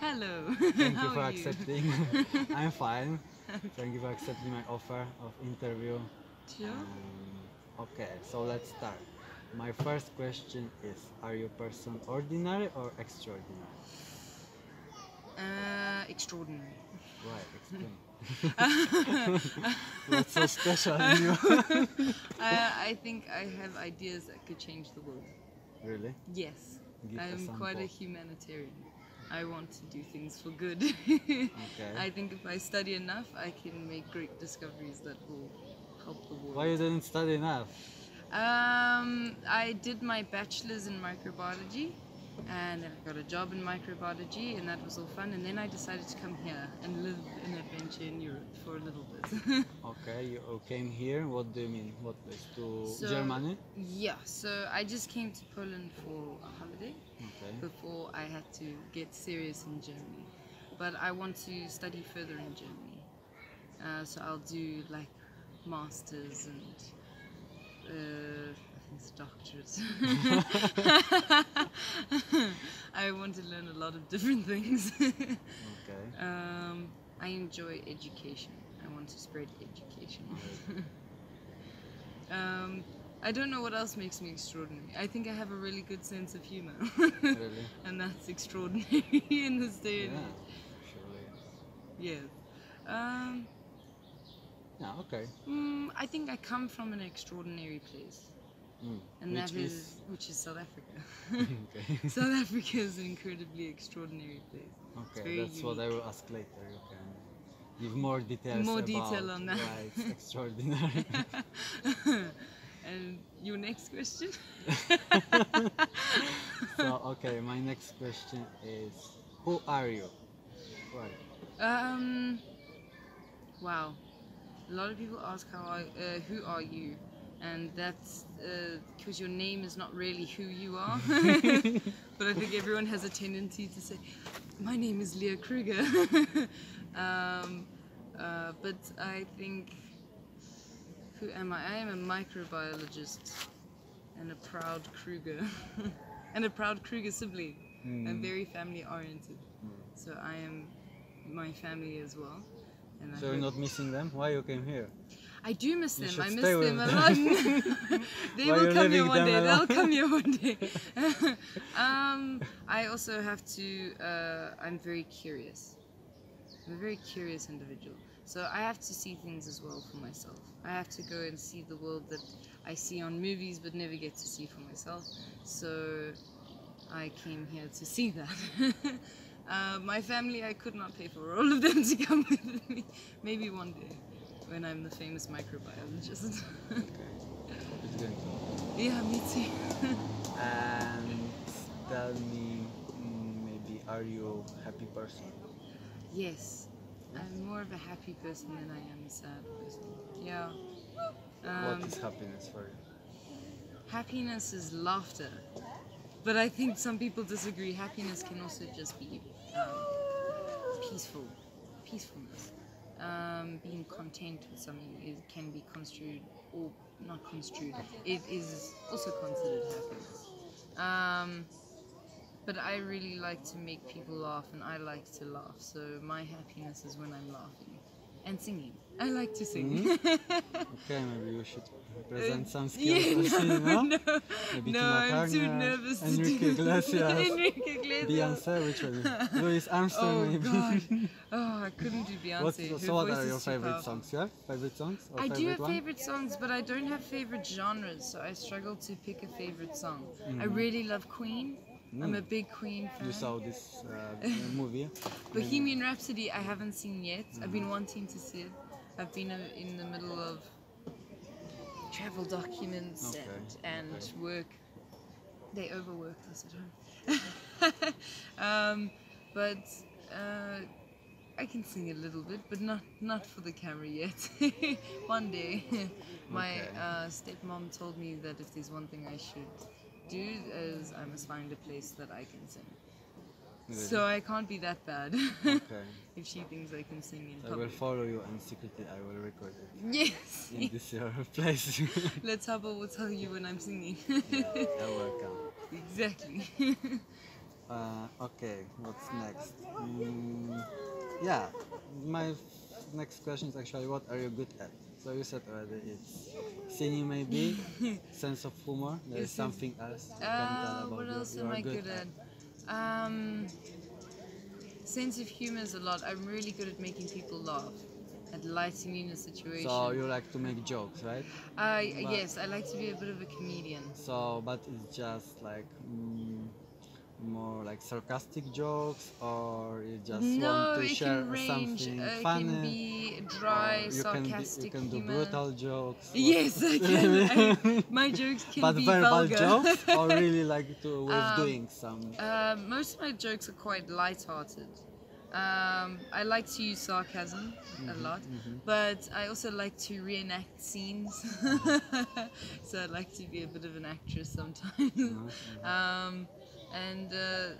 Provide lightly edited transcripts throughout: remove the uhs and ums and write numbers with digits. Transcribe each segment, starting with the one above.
Hello. Thank How you for are you? accepting. I'm fine. Thank you for accepting my offer of interview. Sure. Okay, so let's start. My first question is, are you a person ordinary or extraordinary? Extraordinary. Why? Explain. What's so special in you? I think I have ideas that could change the world. Really? Yes. Give I'm example. quite a humanitarian. I want to do things for good. Okay. I think if I study enough, I can make great discoveries that will help the world. Why you didn't study enough? I did my bachelor's in microbiology, and then I got a job in microbiology, and that was all fun. And then I decided to come here and live an adventure in Europe for a little bit. Okay, you came here. What do you mean? What place? To So, Germany? Yeah, so I just came to Poland for a holiday Okay. before I had to get serious in Germany. But I want to study further in Germany. So I'll do like masters and I think it's doctorate. I want to learn a lot of different things. Okay. I enjoy education. I want to spread education. I don't know what else makes me extraordinary. I think I have a really good sense of humor. Really? And that's extraordinary in this day and Yeah. age. Surely. Yes. Yeah. Okay. I think I come from an extraordinary place. And Which that is? which is South Africa. Okay. South Africa is an incredibly extraordinary place. Okay, very that's what I unique. will ask later. You can give more details. More about detail on that. why it's extraordinary. And your next question? So, okay, my next question is, who are you? Why? Wow. A lot of people ask who are you? And that's because your name is not really who you are. But I think everyone has a tendency to say, my name is Leah Kruger. But I think, who am I? I am a microbiologist and a proud Kruger. And a proud Kruger sibling. I'm very family oriented. So I am my family as well. And I So you're hope- not missing them? Why you came here? I do miss You them. should I miss stay with them a them. lot. They Why will you come here leaving one them day. alone? They'll come here one day. I also have to. I'm very curious. I'm a very curious individual. So I have to see things as well for myself. I have to go and see the world that I see on movies but never get to see for myself. So I came here to see that. My family, I could not pay for all of them to come with me. Maybe one day, when I'm the famous microbiologist. Okay. It's going to. Yeah, me too. And tell me, maybe, are you a happy person? Yes, I'm more of a happy person than I am a sad person. Yeah. What is happiness for you? Happiness is laughter. But I think some people disagree. Happiness can also just be peacefulness. Being content with something can be construed or not construed. It is also considered happiness. But I really like to make people laugh, and I like to laugh. So my happiness is when I'm laughing and singing. I like to sing. Okay, maybe you should present some skills. Yeah, for singing, no? no, Maybe no, Tina I'm too Turner, nervous to Enrique do Iglesias, Enrique Iglesias. Beyonce, which one? Louis Armstrong, Oh maybe. God! Oh, I couldn't do Beyonce. Her So what voice are is your too favorite powerful. songs? You have favorite songs? Or I do favorite have one? favorite songs, but I don't have favorite genres, so I struggle to pick a favorite song. I really love Queen. I'm a big Queen fan. You saw this movie? Bohemian Rhapsody I haven't seen yet. I've been wanting to see it. I've been in the middle of travel documents and work. They overworked us at home. But I can sing a little bit, but not for the camera yet. One day. My stepmom told me that if there's one thing I should do is I must find a place that I can sing. Really? So I can't be that bad. Okay. If she thinks I can sing in I will public. follow you and secretly I will record it Yes. in this your place. Let's Hubble will tell you when I'm singing. You're welcome. Exactly. Okay, what's next? Yeah, my next question is actually what are you good at? So you said already it's singing maybe, sense of humor. There is something else you can tell about What else you am are I good good at. at? Sense of humor is a lot. I'm really good at making people laugh, at lightening a situation. So you like to make jokes, right? Yes, I like to be a bit of a comedian. So, but it's just like more like sarcastic jokes, or you just want No, to it share can range. something It funny, can be dry, or you sarcastic can do humor. brutal jokes. Yes, I can. My jokes can But be verbal vulgar. jokes, or really like to with doing some. Most of my jokes are quite light-hearted. I like to use sarcasm a lot, but I also like to reenact scenes. So I like to be a bit of an actress sometimes. And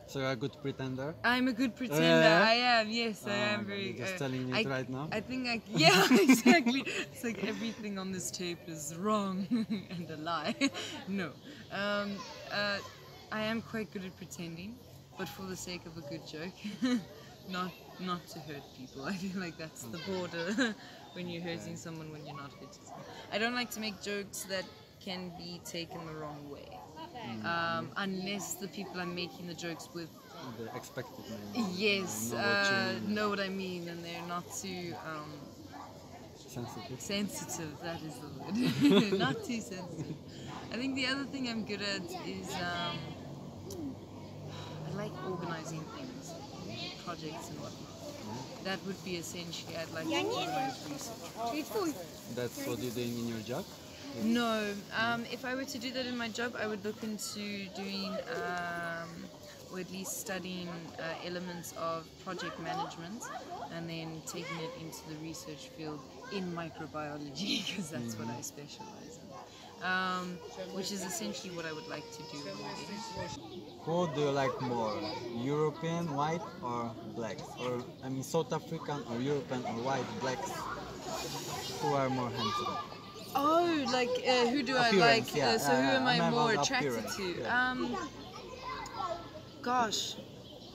So you're a good pretender. I'm a good pretender. Yeah. I am. Yes, I am very. You're just telling me it right now. I think I. Yeah, exactly. It's like everything on this tape is wrong and a lie. No, I am quite good at pretending, but for the sake of a good joke, not to hurt people. I feel like that's the border when you're hurting someone when you're not hurting someone. I don't like to make jokes that can be taken the wrong way. Unless the people I'm making the jokes with The expected maybe. yes, know what you mean. know what I mean, and they're not too Sensitive. sensitive. That is the word. Not too sensitive. I think the other thing I'm good at is I like organizing things, projects and whatnot. That would be essentially I'd like to organize research. That's what you're doing in your job. No, if I were to do that in my job, I would look into doing, or at least studying elements of project management, and then taking it into the research field in microbiology, because that's what I specialize in, which is essentially what I would like to do. Who do you like more? European, white, or blacks? Or I mean, South African, or European, or white, blacks? Who are more handsome? Oh, like who do I Appearance, like? yeah. So who am I I'm more about attracted appearance, to? yeah. Gosh,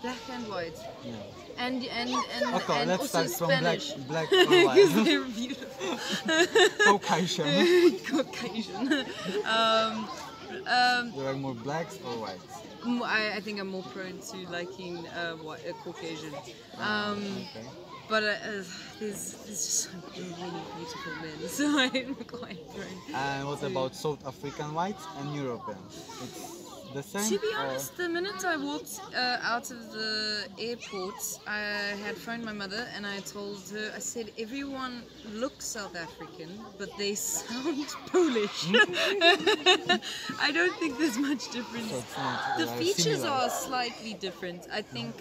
black and white, Yeah. and Okay, and let's also start from Spanish. black or Because white. they're beautiful. Caucasian. Caucasian. You like more blacks or whites? I think I'm more prone to liking Caucasian. Okay. But there's just so many beautiful men, so I'm quite prone. And what about South African whites and Europeans? It's the same? To be or- honest, the minute I walked out of the airport, I had phoned my mother and I told her, I said, everyone looks South African, but they sound Polish. I don't think there's much difference. So it's not, The they are features similar. are slightly different. I think,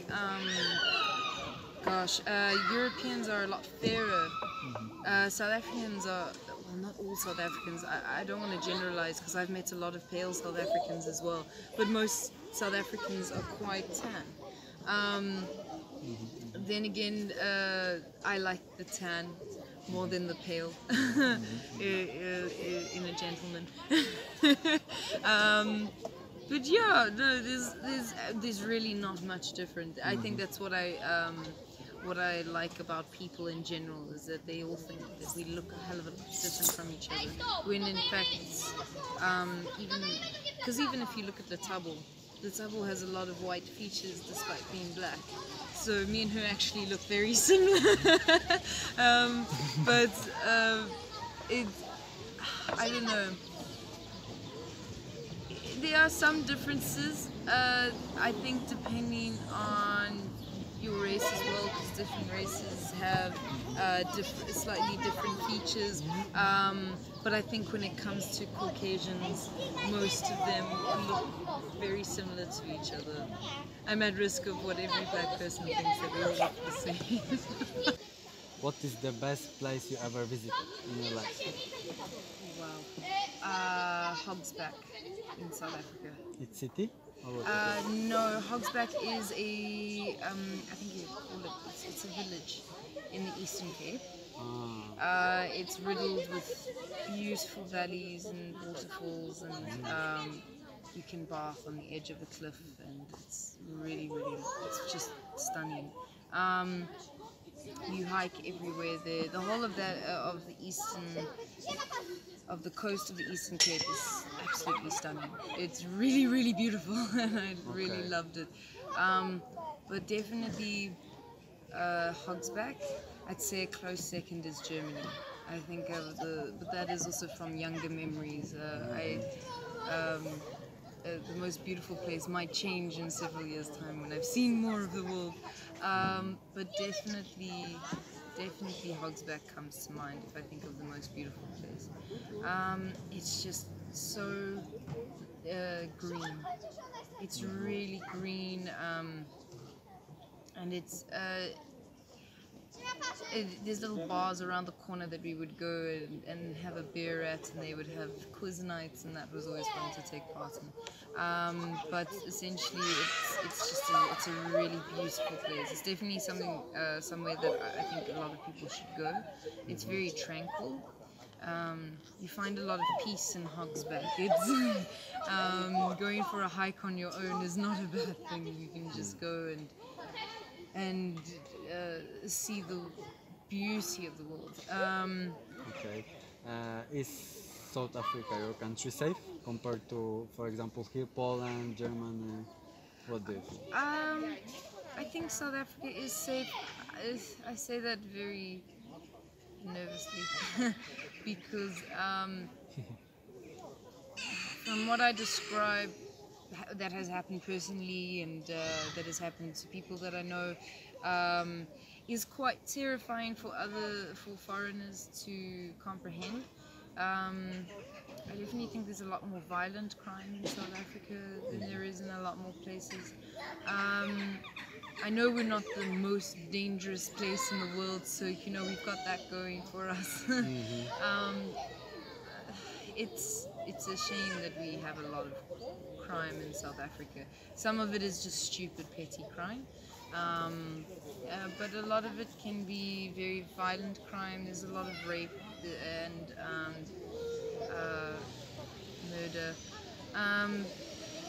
Europeans are a lot fairer. South Africans are, well, not all South Africans. I don't want to generalize because I've met a lot of pale South Africans as well. But most South Africans are quite tan. Then again, I like the tan more than the pale in a gentleman. But yeah, no, there's really not much different. I think that's what I like about people in general is that they all think that we look a hell of a lot different from each other. When in fact, even if you look at the Tabo has a lot of white features despite being black. So me and her actually look very similar. But I don't know. There are some differences. I think depending on your race as well, because different races have slightly different features. But I think when it comes to Caucasians, most of them look very similar to each other. I'm at risk of what every black person thinks that we all look the same. What is the best place you ever visited in your life? Wow. Hogsback in South Africa. It's city? Or what No, Hogsback is I think you call it, it's a village in the Eastern Cape. It's riddled with beautiful valleys and waterfalls and you can bath on the edge of a cliff, and it's really, really, it's just stunning. You hike everywhere there. The whole of that of the coast of the Eastern Cape is absolutely stunning. It's really, really beautiful, and I really loved it. But definitely Hogsback. I'd say a close second is Germany. I think but that is also from younger memories. The most beautiful place might change in several years' time when I've seen more of the world. But definitely Hogsback comes to mind if I think of the most beautiful place. It's just so green. It's really green, and there's little bars around the corner that we would go and have a beer at, and they would have quiz nights, and that was always fun to take part in. But essentially, it's a really beautiful place. It's definitely somewhere that I think a lot of people should go. It's very tranquil. You find a lot of peace in Hogsback. It's going for a hike on your own is not a bad thing. You can just go and see the beauty of the world. Okay. Is South Africa your country safe compared to, for example, here Poland, Germany? What do you think? I think South Africa is safe. I say that very nervously because from what I describe, that has happened personally, and that has happened to people that I know, is quite terrifying for foreigners to comprehend. I definitely think there's a lot more violent crime in South Africa than there is in a lot more places. I know we're not the most dangerous place in the world, so we've got that going for us. It's a shame that we have a lot of crime in South Africa. Some of it is just stupid, petty crime, but a lot of it can be very violent crime. There's a lot of rape and murder.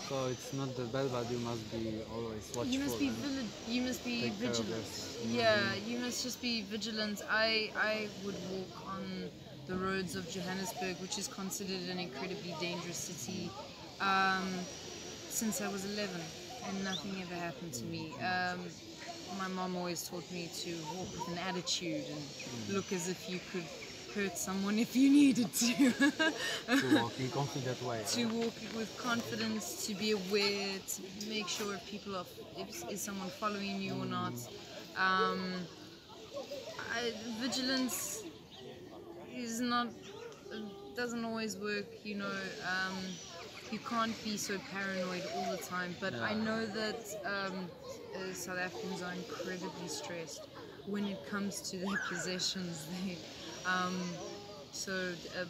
So it's not that bad, but you must be always watchful. You must be vigilant. Yeah, you must just be vigilant. I would walk on the roads of Johannesburg, which is considered an incredibly dangerous city, since I was 11, and nothing ever happened to me. My mom always taught me to walk with an attitude and look as if you could hurt someone if you needed to. To walk in confident way. To walk with confidence, to be aware, to make sure if is someone following you or not. Vigilance doesn't always work, you can't be so paranoid all the time, but I know that South Africans are incredibly stressed when it comes to their possessions.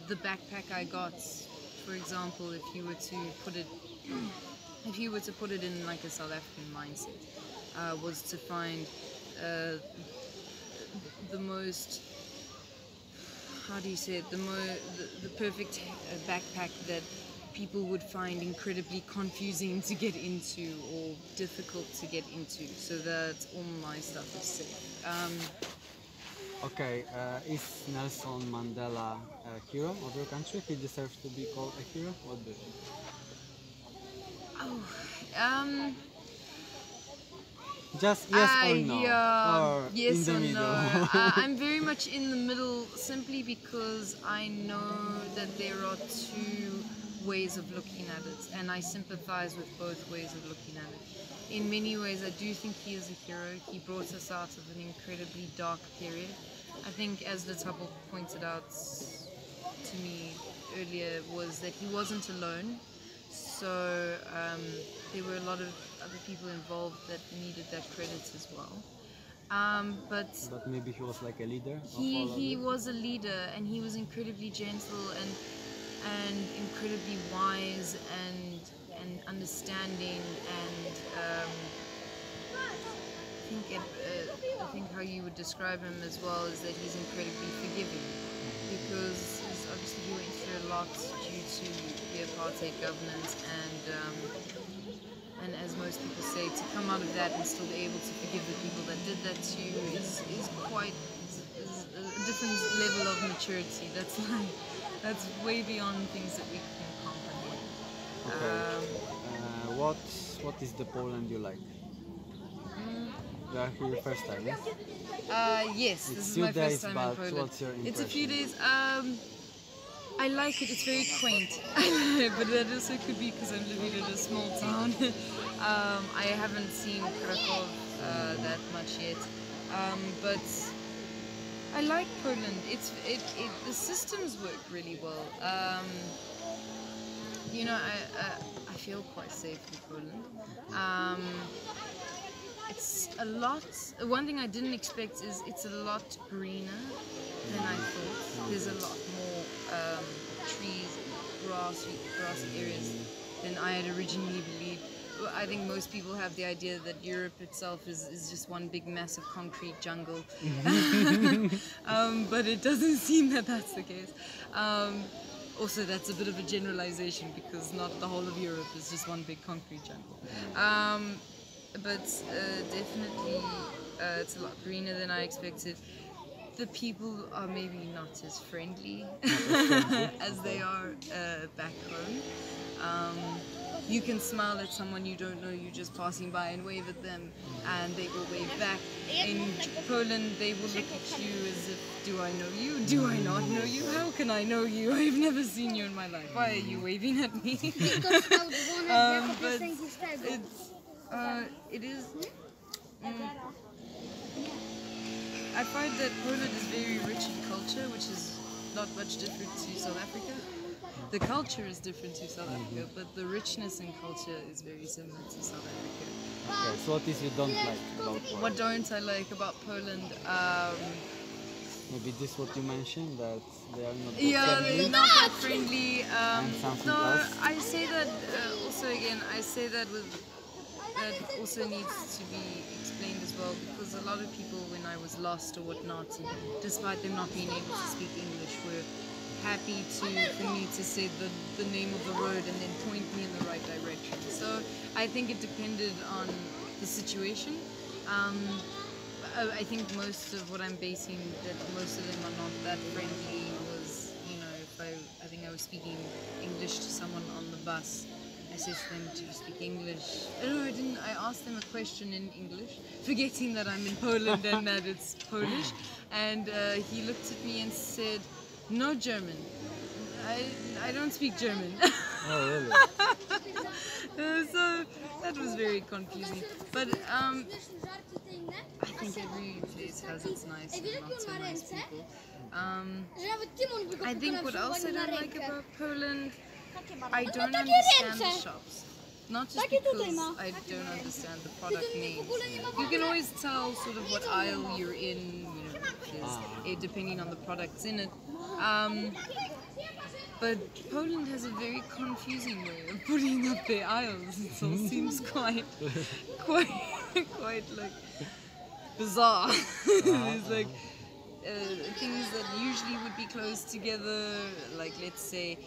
The backpack I got, for example, if you were to put it in like a South African mindset, was to find the most, how do you say it, the perfect backpack that people would find incredibly confusing to get into or difficult to get into, so that all my stuff is safe. Okay, is Nelson Mandela a hero of your country? He deserves to be called a hero? What do you think? Just yes or no? Or yes in the or middle? no. I'm very much in the middle, simply because I know that there are two ways of looking at it, and I sympathize with both ways of looking at it. In many ways, I do think he is a hero. He brought us out of an incredibly dark period. I think, as the couple pointed out to me earlier, was that he wasn't alone. So there were a lot of other people involved that needed that credit as well. But maybe he was like a leader. He was a leader, and he was incredibly gentle and incredibly wise and understanding, and I think how you would describe him as well is that he's incredibly forgiving, because obviously he went through a a lot due to the apartheid government, and as most people say, to come out of that and still be able to forgive the people that did that to you is quite is a different level of maturity. That's way beyond things that we can comprehend. Okay. What is the Poland you like? You are here first time, yes? Yes, It's this is few my days, first time in but Poland. what's your It's a few impression? days. I like it. It's very quaint, but that also could be because I'm living in a small town. I haven't seen Krakow that much yet, but I like Poland. The systems work really well. I feel quite safe in Poland. It's a lot. One thing I didn't expect is it's a lot greener than I thought. There's a lot more trees, grassy areas than I had originally believed. I think most people have the idea that Europe itself is just one big massive concrete jungle, but it doesn't seem that that's the case. Also, that's a bit of a generalization because not the whole of Europe is just one big concrete jungle. But definitely it's a lot greener than I expected. The people are maybe not as friendly as they are back home. You can smile at someone you don't know, you just passing by and wave at them, and they will wave back. In Poland, they will look at you as if, do I know you? Do I not know you? How can I know you? I've never seen you in my life. Why are you waving at me? But it is. I find that Poland is very rich in culture, which is not much different to South Africa. The culture is different to South Africa, but the richness in culture is very similar to South Africa. Okay, so what is you don't like about Poland? What don't I like about Poland? Maybe this what you mentioned, that they are not that They're friendly. not that friendly. And something No, else? I say that also again. I say that that also needs to be explained as well, because a lot of people, when I was lost or whatnot, despite them not being able to speak English, were happy for me to say the name of the road and then point me in the right direction. So I think it depended on the situation. I think most of what I'm basing, that most of them are not that friendly, was, if I think I was speaking English to someone on the bus. I said to them, do you speak English? No, I didn't. I asked them a question in English, forgetting that I'm in Poland and that it's Polish. And he looked at me and said, no German. I don't speak German. Oh, really? So that was very confusing. But I think every place has its nice and not so nice people. I think what else I don't like about Poland, I don't understand the shops. Not just because I don't understand the product names. You can always tell sort of what aisle you're in, because depending on the products in it. But Poland has a very confusing way of putting up their aisles. It all seems quite like bizarre. It's like things that usually would be close together, like let's say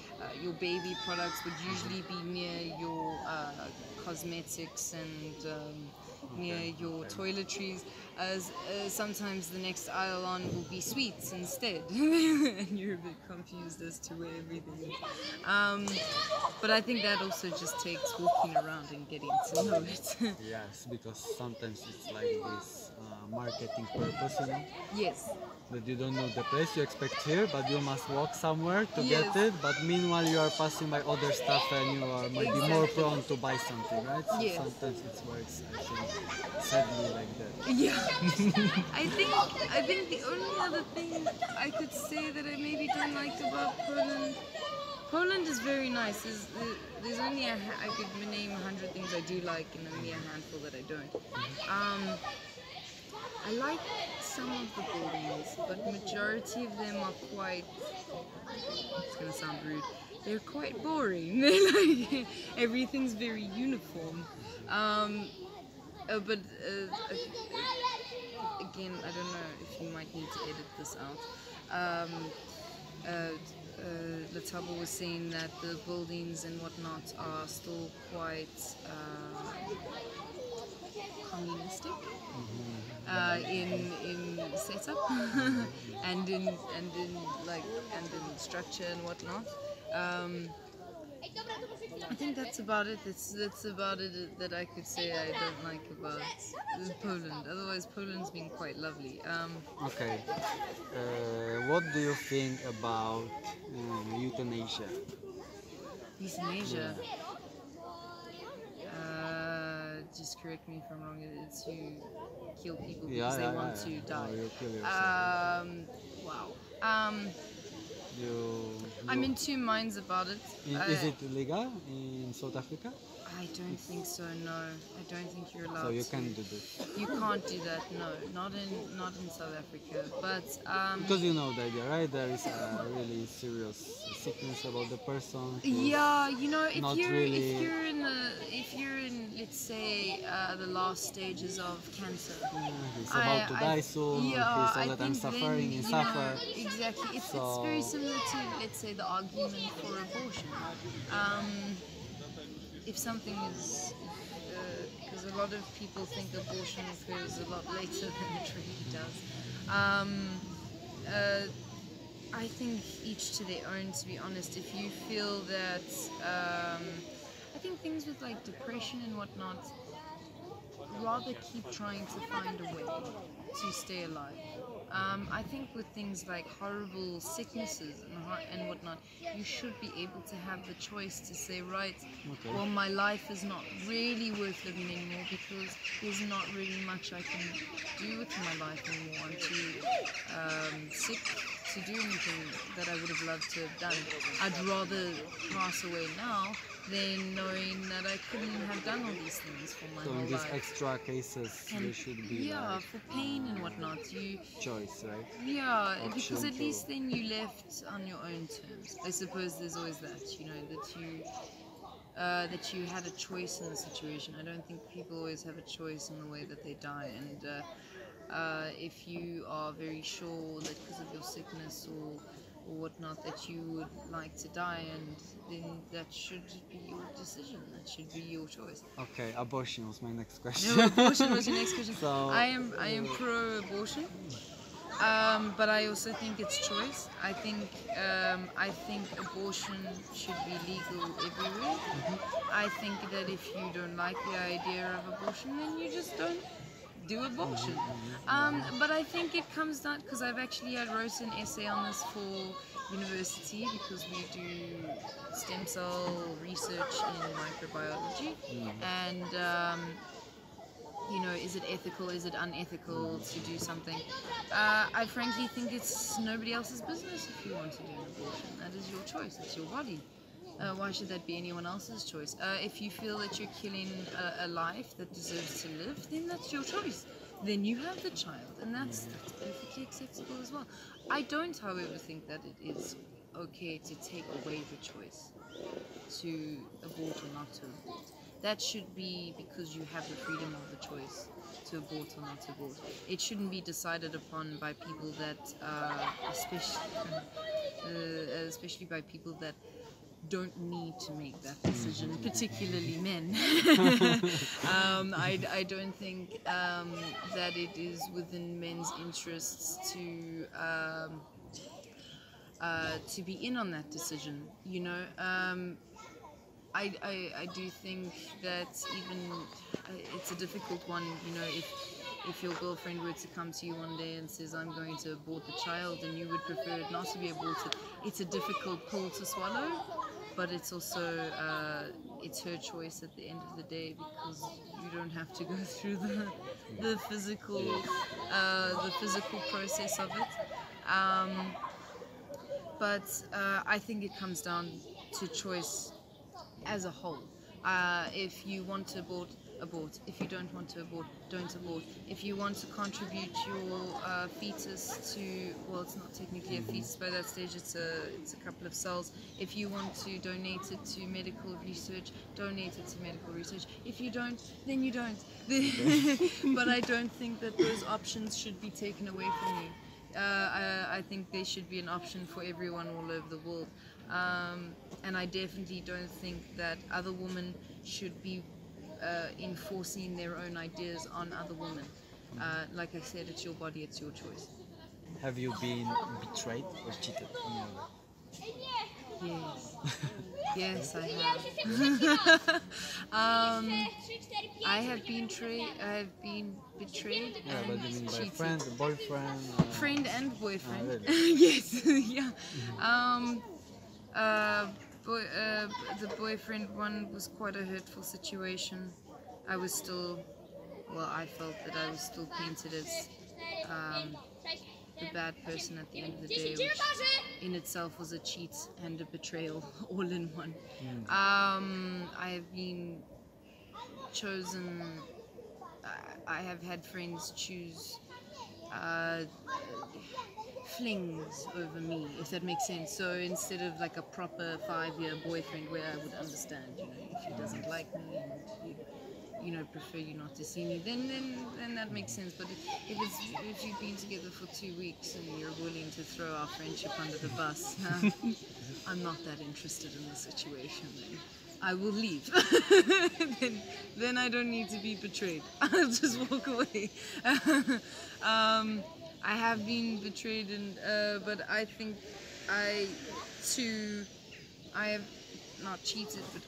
your baby products would usually be near your cosmetics and near your toiletries. Sometimes the next aisle on will be sweets instead, and you're a bit confused as to where everything is. But I think that also just takes walking around and getting to know it. Yes, because sometimes it's like this marketing purpose, Yes. that you don't know the place you expect here, but you must walk somewhere to Yes. get it. But meanwhile, you are passing by other stuff and you are maybe more prone to buy something, right? So Yes. sometimes it works, I think, sadly like that. Yeah. I think the only other thing I could say that I maybe don't like about Poland is very nice. There's only I could name 100 things I do like and only a handful that I don't. I like some of the buildings, but majority of them are quite, it's gonna sound rude, they're quite boring. They're like, everything's very uniform. But again, I don't know if you might need to edit this out. Letabo was saying that the buildings and whatnot are still quite communistic in setup and in structure and whatnot. I think that's about it. That's about it that I could say I don't like about Poland. Otherwise, Poland's been quite lovely. Okay. What do you think about euthanasia? Euthanasia. Just correct me if I'm wrong. It's you kill people because they want to die. Or you kill yourself. Wow. I'm in two minds about it. Is it legal in South Africa? I don't think so. No, I don't think you're allowed. So you to. can't do this. You can't do that. No, not in South Africa. But because you know the idea, right? There is a really serious sickness about the person. Yeah, you know, if you're you're in let's say the last stages of cancer. He's about to die soon. He's all the time suffering. He suffer. Exactly. It's very similar to, let's say, the argument for abortion. If something is, because a lot of people think abortion occurs a lot later than it really does. I think each to their own, to be honest. If you feel that, I think things with like depression and whatnot, rather keep trying to find a way to stay alive. I think with things like horrible sicknesses and whatnot, you should be able to have the choice to say, right, well, my life is not really worth living anymore because there's not really much I can do with my life anymore. I'm too sick to do anything that I would have loved to have done. I'd rather pass away now than knowing that I couldn't have done all these things for my whole life. So in these extra cases, there should be for pain and whatnot, choice, right? Yeah, because at least then you left on your own terms. I suppose there's always that, you know, that you had a choice in the situation. I don't think people always have a choice in the way that they die, and if you are very sure that because of your sickness or whatnot that you would like to die, and then that should be your decision. That should be your choice. Okay, abortion was my next question. No, abortion was your next question. So, I am pro-abortion, but I also think it's choice. I think abortion should be legal everywhere. I think that if you don't like the idea of abortion, then you just don't do abortion. But I think it comes down, because I wrote an essay on this for university, because we do stem cell research in microbiology, and you know, is it ethical, is it unethical to do something? I frankly think it's nobody else's business if you want to do an abortion. That is your choice, it's your body. Why should that be anyone else's choice? If you feel that you're killing a life that deserves to live, then that's your choice. Then you have the child, and that's perfectly acceptable as well. I don't, however, think that it is okay to take away the choice to abort or not to abort. That should be because you have the freedom of the choice to abort or not to abort. It shouldn't be decided upon by people that, especially by people that don't need to make that decision, particularly men. I don't think that it is within men's interests to be in on that decision. You know, I do think that even it's a difficult one. You know, if your girlfriend were to come to you one day and says, I'm going to abort the child, and you would prefer it not to be aborted, it's a difficult pill to swallow, but it's also it's her choice at the end of the day, because you don't have to go through the physical process of it. But I think it comes down to choice as a whole. If you want to abort, abort. If you don't want to abort, don't abort. If you want to contribute your fetus to, well, it's not technically a fetus by that stage, it's a couple of cells. If you want to donate it to medical research, donate it to medical research. If you don't, then you don't. But I don't think that those options should be taken away from you. I think there should be an option for everyone all over the world. And I definitely don't think that other women should be enforcing their own ideas on other women. Like I said, it's your body, it's your choice. Have you been betrayed or cheated in your life? Yes. Yes, I have. I have been betrayed Yeah, and but you mean by cheated. friend, boyfriend? Friend and boyfriend. Really? Yes, yeah. The boyfriend one was quite a hurtful situation. I was still, well, I felt that I was still painted as the bad person at the end of the day, which in itself was a cheat and a betrayal all in one. I have been chosen, I have had friends choose flings over me, if that makes sense. So instead of like a proper 5-year boyfriend where I would understand, if he doesn't like me and you prefer you not to see me, then that makes sense. But if you've been together for 2 weeks and you're willing to throw our friendship under the bus, I'm not that interested in the situation. Then I will leave. then I don't need to be betrayed. I'll just walk away. I have been betrayed, but I think I have not cheated, but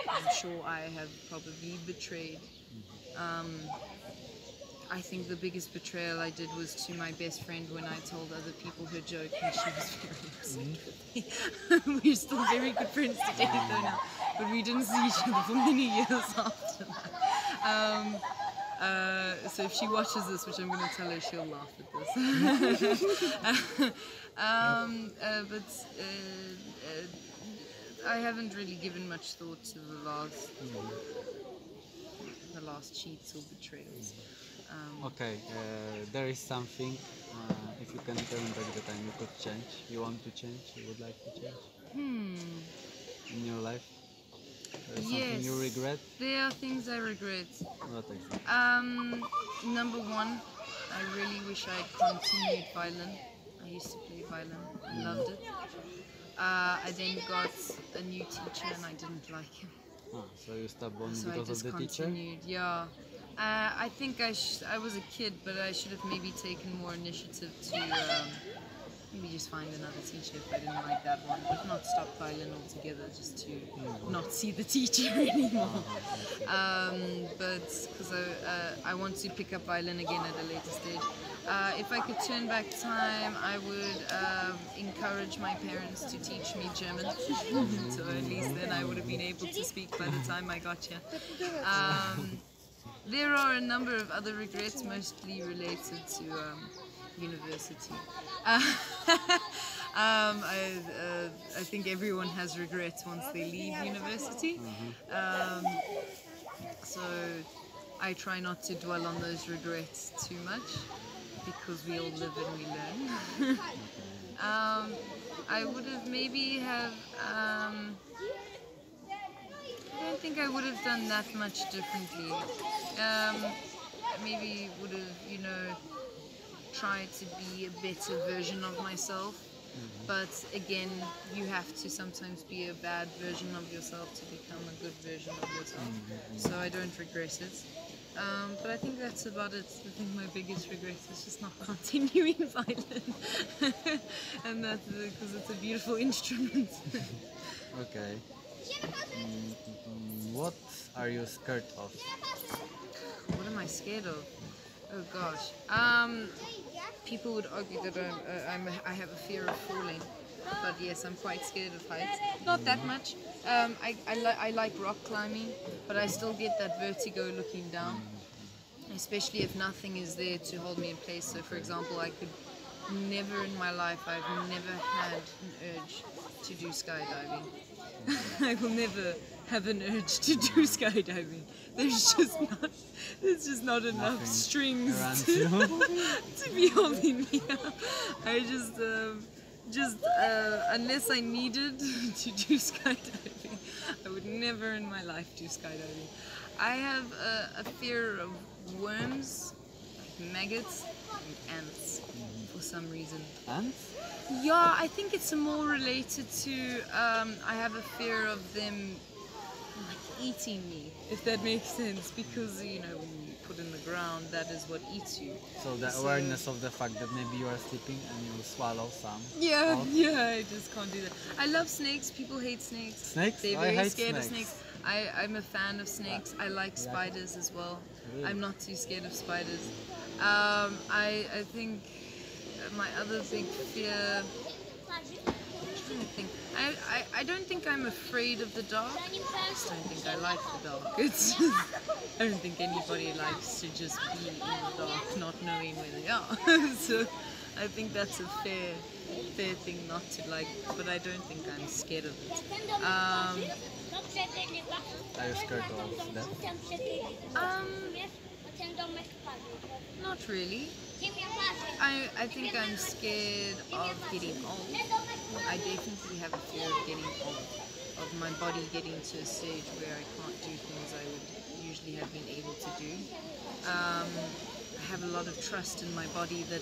I'm sure I have probably betrayed. I think the biggest betrayal I did was to my best friend when I told other people her joke, and she was very upset with me. We're still very good friends today though now, but we didn't see each other for many years after that. So if she watches this, which I'm going to tell her, she'll laugh at this. I haven't really given much thought to the last cheats or betrayals. Okay, there is something, if you can turn back the time, you could change. You want to change? You would like to change? In your life? There is something you regret? There are things I regret. What exactly? Number one, I really wish I had continued violin. I used to play violin. I loved it. I then got a new teacher and I didn't like him. Oh, so you stopped only So I because of the teacher? discontinued, yeah. I think I was a kid, but I should have maybe taken more initiative to maybe just find another teacher if I didn't like that one, but not stop violin altogether, just to not see the teacher anymore. But because I want to pick up violin again at a later stage. If I could turn back time, I would encourage my parents to teach me German. So at least then I would have been able to speak by the time I got here. There are a number of other regrets, mostly related to university. I think everyone has regrets once they leave university. So I try not to dwell on those regrets too much, because we all live and we learn. I would have maybe I don't think I would have done that much differently. Maybe would have, tried to be a better version of myself. But again, you have to sometimes be a bad version of yourself to become a good version of yourself. So I don't regret it. But I think that's about it. I think my biggest regret is just not continuing violin. And that's because it's a beautiful instrument. Okay. What are you scared of? What am I scared of? Oh gosh. People would argue that I have a fear of falling. But yes, I'm quite scared of heights. Not that much. I like rock climbing, but I still get that vertigo looking down. Especially if nothing is there to hold me in place. So for example, I could never in my life, I've never had an urge to do skydiving. I will never have an urge to do skydiving. There's just not enough strings to be holding me up. I just unless I needed to do skydiving, I would never in my life do skydiving. I have a fear of worms, like maggots, and ants. For for some reason. And? Yeah, I think it's more related to I have a fear of them like eating me, if that makes sense, because you know when you put in the ground, that is what eats you. So the awareness of the fact that maybe you are sleeping and you'll swallow some. Yeah, out. yeah, I just can't do that. I love snakes. People hate snakes. Snakes? They're I very hate scared snakes. of snakes. I'm a fan of snakes. I like spiders as well. Really? I'm not too scared of spiders. I think my other big fear. I'm trying to think. I don't think I'm afraid of the dark. I just don't think I like the dark. It's just, I don't think anybody likes to just be in the dark, not knowing where they are. So I think that's a fair thing not to like, but I don't think I'm scared of it. Are you scared of death? Not really. I think I'm scared of getting old. I definitely have a fear of getting old, of my body getting to a stage where I can't do things I would usually have been able to do. I have a lot of trust in my body that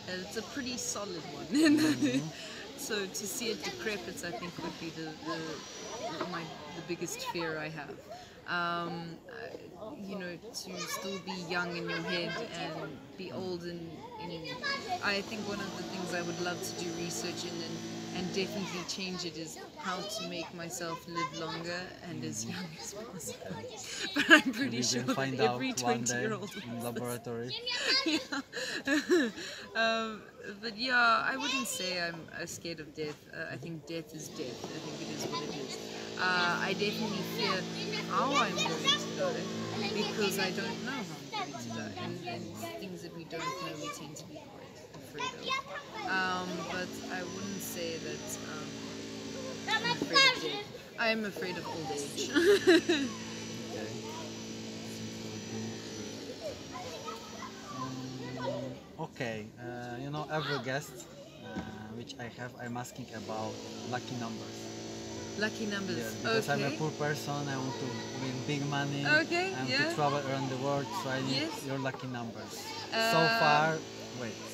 it's a pretty solid one. So to see it decrepit, I think would be the biggest fear I have. You know, to still be young in your head and be old in I think one of the things I would love to do research in and definitely change it is how to make myself live longer and as young as possible. But I'm pretty sure that every 20-year-old in laboratory. But yeah, I wouldn't say I'm scared of death. I think death is death. I think it is what it is. I definitely fear how I'm going to die because I don't know how I'm going to die. And things that we don't know, we tend to be quite afraid of. But I wouldn't say that I'm afraid of death. I'm afraid of old age. Okay, you know, every guest which I have, I'm asking about lucky numbers. Lucky numbers. Yes, because I'm a Okay. poor person, I want to win big money, Okay, and yeah. to travel around the world, so I need Yes. your lucky numbers. So far,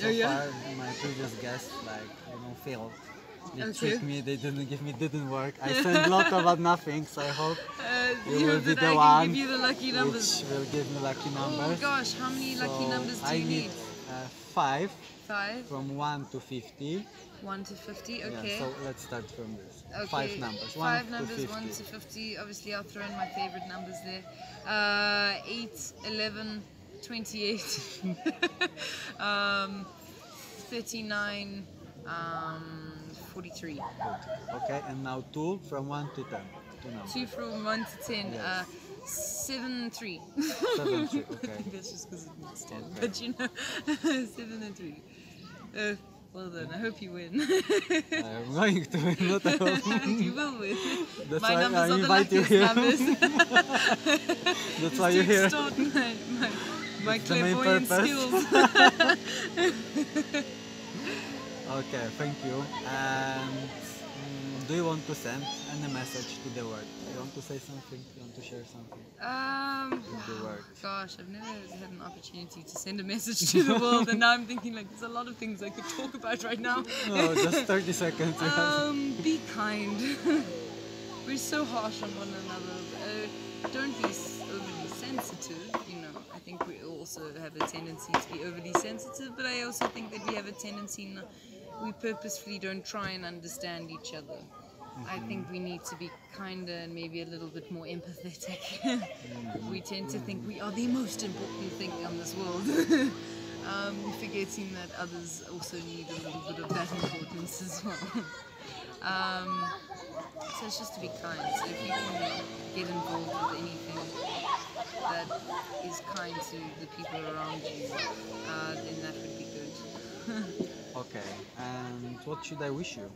yeah. far, my previous guests, like, you know, failed. They Okay. tricked me, they didn't work. I sent a lot about nothing, so I hope you will be that the I one can give you the lucky numbers. which will give me lucky Oh numbers. gosh, how many lucky So numbers do I you need need? 5 5, from 1 to 50. 1 to 50. Yeah, Okay. so let's start from this. Okay. 5 numbers. 5 1 numbers, to 50. 1 to 50. Obviously, I'll throw in my favorite numbers there. 8, 11, 28, 39, 43. Okay, and now 2 from 1 to 10. 2 numbers. 2 from 1 to 10. Yes. 7 and 3. 7, 3, I okay. think that's just because it needs 10. Okay. But you know, 7 and 3. Well done, I hope you win. I'm going to win, not I hope. You will win. That's My why numbers I are the invite you luckiest here. numbers. That's why you're here. Extort my That's the main clairvoyant purpose. skills. Okay, thank you. And do you want to send any message to the world? You want to say something? You want to share something with the world? Gosh, I've never had an opportunity to send a message to the world, and now I'm thinking like there's a lot of things I could talk about right now. No, just 30 seconds. Be kind. We're so harsh on one another. Don't be overly sensitive. You know, I think we also have a tendency to be overly sensitive, but I also think that we have a tendency we purposefully don't try and understand each other. I think we need to be kinder and maybe a little bit more empathetic. We tend to think we are the most important thing on this world. Forgetting that others also need a little bit of that importance as well. So it's just to be kind. So if you can get involved with anything that is kind to the people around you, then that would be good. Okay, and what should I wish you?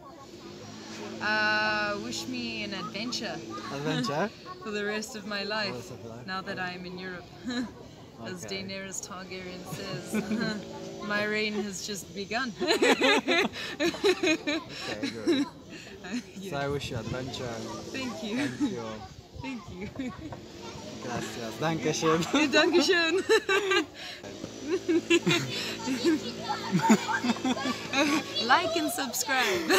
Wish me an adventure Adventure? for the rest of my life, rest of life. now that I am in Europe. As Okay. Daenerys Targaryen says, my reign has just begun. Okay, good. Yeah. So I wish you adventure. Thank you. Thank you. Thank you. Gracias. Dankeschön. Dankeschön. Like and subscribe.